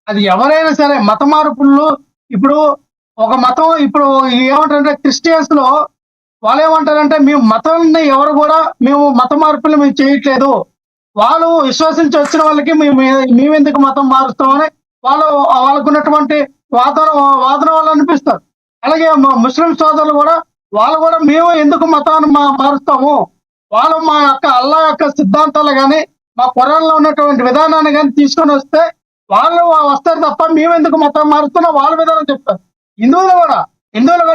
అది ఎవరైనా సరే మత మార్పులు ఇప్పుడు ఒక మతం ఇప్పుడు ఏమంటారంటే క్రిస్టియన్స్ లో వాళ్ళు ఏమంటారంటే మేము మతాన్ని ఎవరు కూడా మేము మత మార్పులు మేము చేయట్లేదు. వాళ్ళు విశ్వసించి వచ్చిన వాళ్ళకి మేమెందుకు మతం మారుస్తామని వాళ్ళు వాళ్ళకున్నటువంటి వాదన వాదన వాళ్ళు అనిపిస్తారు. అలాగే ముస్లిం సోదరులు కూడా వాళ్ళు కూడా మేము ఎందుకు మతాన్ని మారుస్తాము, వాళ్ళు మా యొక్క అల్లా యొక్క సిద్ధాంతాలు కానీ మా ఖురాన్లో ఉన్నటువంటి విధానాన్ని కానీ తీసుకొని వస్తే వాళ్ళు వస్తారు తప్ప మేమెందుకు మతం మారుస్తున్నా వాళ్ళ విధానం చెప్తారు. హిందువులు కూడా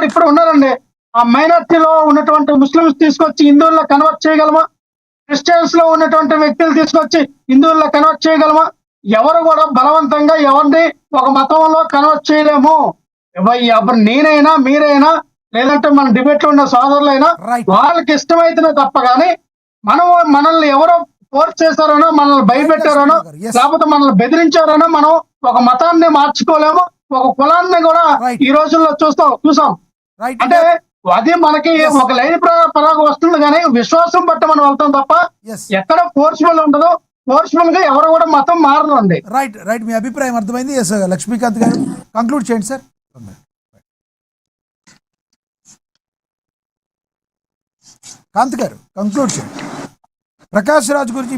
ఇప్పుడు ఉన్నారండి. ఆ మైనార్టీలో ఉన్నటువంటి ముస్లిమ్స్ తీసుకొచ్చి హిందువుల్లో కన్వర్ట్ చేయగలమా? క్రిస్టియన్స్ లో ఉన్నటువంటి వ్యక్తులు తీసుకొచ్చి హిందువుల్లో కన్వర్ట్ చేయగలమా? ఎవరు కూడా బలవంతంగా ఎవరిని ఒక మతంలో కన్వర్ట్ చేయలేము. అప్పుడు నేనైనా మీరైనా లేదంటే మన డిబేట్ లో ఉన్న సోదరులైనా వాళ్ళకి ఇష్టమైతేనే తప్ప కానీ మనల్ని ఎవరో ఫోర్స్ చేశారనో, మనల్ని భయపెట్టారనో, లేకపోతే మనల్ని బెదిరించారనో మనం ఒక మతాన్ని మార్చుకోలేము. ఒక కులాన్ని కూడా ఈ రోజుల్లో చూసాం. అంటే అది మనకి ఒక లైన్ పరంగా వస్తుంది కానీ విశ్వాసం బట్టి మనం వెళ్తాం తప్ప ఎక్కడ ఫోర్స్ఫుల్ ఉండదు. ఫోర్స్ఫుల్ గా ఎవరు కూడా మతం మారదండి. రైట్ మీ అభిప్రాయం అర్థమైంది. లక్ష్మీకాంత్ గారు కంక్లూడ్ చేయండి సార్. కాంత్ గారు కంక్లూడ్ చేయండి. ప్రకాష్ రాజ్ గురించి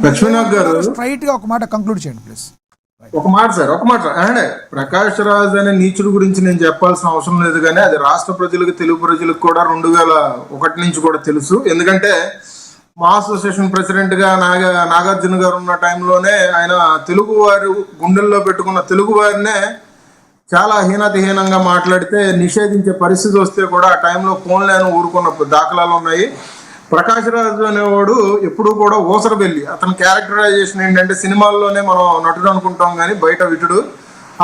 స్ట్రైట్ గా ఒక మాట కంక్లూడ్ చేయండి ప్లీజ్. ఒక మాట ప్రకాష్ రాజ్ అనే నీచుడు గురించి నేను చెప్పాల్సిన అవసరం లేదు, కానీ అది రాష్ట్ర ప్రజలకు, తెలుగు ప్రజలకు కూడా 2001 నుంచి కూడా తెలుసు. ఎందుకంటే మా అసోసియేషన్ ప్రెసిడెంట్ గా నాగార్జున గారు ఉన్న టైంలోనే ఆయన తెలుగు వారి గుండెల్లో పెట్టుకున్న తెలుగు వారినే చాలా హీనంగా మాట్లాడితే నిషేధించే పరిస్థితి వస్తే కూడా ఆ టైంలో ఫోన్లను ఊరుకున్న దాఖలాలు ఉన్నాయి. ప్రకాష్ రాజు అనేవాడు ఎప్పుడు కూడా ఊసరబెల్లి. అతని క్యారెక్టరైజేషన్ ఏంటంటే సినిమాల్లోనే మనం నటుడు అనుకుంటాం కానీ బయట విటుడు.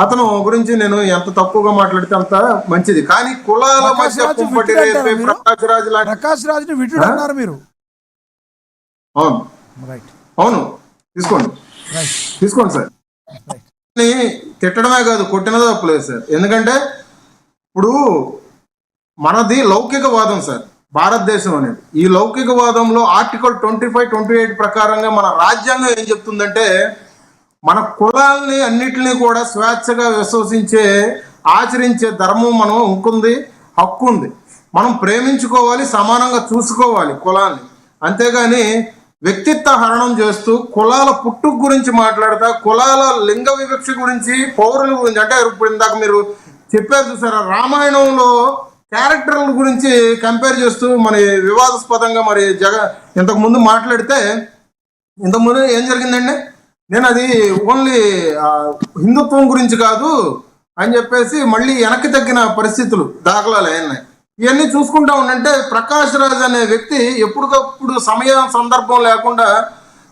అతను గురించి నేను ఎంత తక్కువగా మాట్లాడితే అంత మంచిది. కానీ కులాల మధ్య కుంపటి రేపే ప్రకాష్ రాజుని విటుడు అన్నారు మీరు. అవును తీసుకోండి సార్. తిట్టడమే కాదు, కొట్టినదో తప్పలేదు సార్. ఎందుకంటే ఇప్పుడు మనది లౌకికవాదం సార్, భారతదేశం అనేది. ఈ లౌకికవాదంలో ఆర్టికల్ 25, 28 ప్రకారంగా మన రాజ్యాంగం ఏం చెప్తుందంటే మన కులాల్ని అన్నిటినీ కూడా స్వేచ్ఛగా విశ్వసించే ఆచరించే ధర్మం మనం ఉంటుంది, హక్కు ఉంది. మనం ప్రేమించుకోవాలి, సమానంగా చూసుకోవాలి కులాన్ని. అంతేగాని వ్యక్తిత్వ హరణం చేస్తూ కులాల పుట్టుక గురించి మాట్లాడతా, కులాల లింగ వివక్ష గురించి, పౌరుల గురించి, అంటే ఇప్పుడు ఇందాక మీరు చెప్పారు చూసారా, రామాయణంలో క్యారెక్టర్ల గురించి కంపేర్ చేస్తూ మరి వివాదాస్పదంగా మరి ఇంతకుముందు మాట్లాడితే, ఇంతకుముందు ఏం జరిగిందండి, నేను అది ఓన్లీ హిందుత్వం గురించి కాదు అని చెప్పేసి మళ్ళీ వెనక్కి తగ్గిన పరిస్థితులు దాఖలాలు అయినాయి. ఇవన్నీ చూసుకుంటా ఉండంటే ప్రకాష్ రాజ్ అనే వ్యక్తి ఎప్పటికప్పుడు సమయం సందర్భం లేకుండా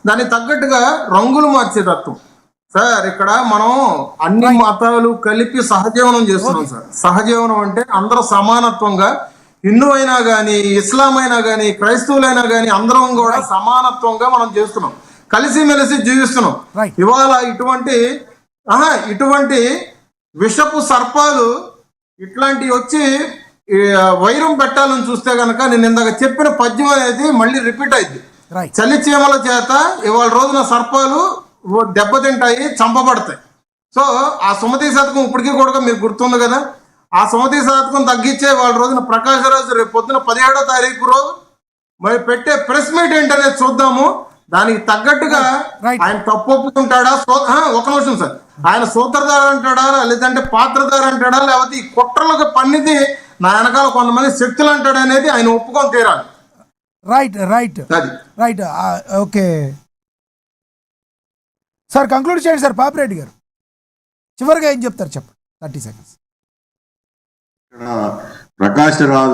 దానికి తగ్గట్టుగా రంగులు మార్చే తత్వం సార్. ఇక్కడ మనం అన్ని మతాలు కలిపి సహజీవనం చేస్తున్నాం సార్. సహజీవనం అంటే అందరూ సమానత్వంగా, హిందూ అయినా కానీ, ఇస్లాం అయినా కానీ, క్రైస్తవులైనా కానీ అందరం కూడా సమానత్వంగా మనం చేస్తున్నాం, కలిసిమెలిసి జీవిస్తున్నాం. ఇవాళ ఇటువంటి విషపు సర్పాలు ఇట్లాంటివి వచ్చి వైరం పెట్టాలని చూస్తే కనుక నేను ఇందాక చెప్పిన పద్యం అనేది మళ్ళీ రిపీట్ అయింది. చలి చీమల చేత ఇవాళ రోజున సర్పాలు దెబ్బతింటాయి, చంపబడతాయి. సో ఆ సుమతి శతకం ఇప్పటికీ కూడా మీకు గుర్తుంది కదా. ఆ సుమతి శతకం తగ్గించే వాళ్ళ రోజున ప్రకాష్ రాజు రేపు పొద్దున 17వ తారీఖు రోజు మరి పెట్టే ప్రెస్ మీట్ ఏంటనేది చూద్దాము. దానికి తగ్గట్టుగా ఆయన తప్పు ఒప్పుకుంటాడా, ఒక నిమిషం సార్, ఆయన సూత్రధార అంటాడా, లేదంటే పాత్రధార అంటాడా, లేకపోతే ఈ కుట్రలకు పన్నిది నా వెనకాల కొంతమంది శక్తులు అంటాడు అనేది ఆయన ఒప్పుకొని తీరాలి. రైట్ ఓకే సార్, కంక్లూడ్ చేయండి సార్. పాపిరెడ్డి గారు చివరిగా ఏం చెప్తారు చెప్పండి, 30 seconds. ప్రకాష్ రాజ్